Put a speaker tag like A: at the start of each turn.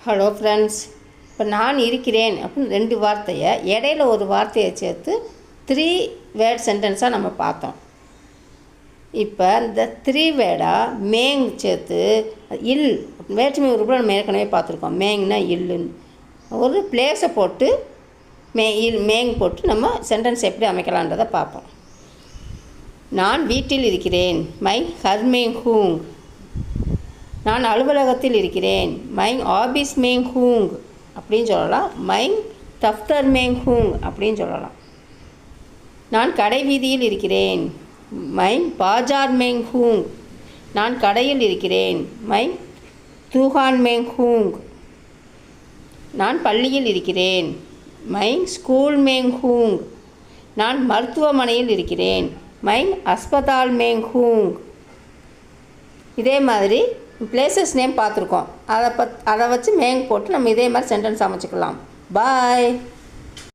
A: Hello friends, இப்போ நான் இருக்கிறேன் அப்படின்னு 2 வார்த்தையை இடையில ஒரு வார்த்தையை சேர்த்து 3 வேர்ட் சென்டென்ஸாக நம்ம பார்த்தோம். இப்போ இந்த 3 வேர்டாக மேங் சேர்த்து இல் வேற்றுமை உறுப்பில் நம்ம ஏற்கனவே பார்த்துருக்கோம். மேங்னா இல்லுன்னு ஒரு பிளேஸை போட்டு மேங் போட்டு நம்ம சென்டென்ஸ் எப்படி அமைக்கலான்றதை பார்ப்போம். நான் வீட்டில் இருக்கிறேன், மை ஹர்மேங் ஹூங். நான் அலுவலகத்தில் இருக்கிறேன், மைங் ஆபீஸ் மேங் ஹூங் அப்படின்னு சொல்லலாம். மைங் தஃப்தர் மேங் ஹூங் அப்படின்னு சொல்லலாம். நான் கடை வீதியில் இருக்கிறேன், மைங் பாஜார் மேங் ஹூங். நான் கடையில் இருக்கிறேன், மைங் தூஹான் மேங் ஹூங். நான் பள்ளியில் இருக்கிறேன், மைங் ஸ்கூல் மேங் ஹூங். நான் மருத்துவமனையில் இருக்கிறேன், மைங் அஸ்பதால் மேங் ஹூங். இதே மாதிரி பிளேசஸ் நேம் பார்த்துருக்கோம். அதை வச்சு மேங் போட்டு நம்ம இதே மாதிரி சென்டென்ஸ் அமைச்சிக்கலாம். பாய்.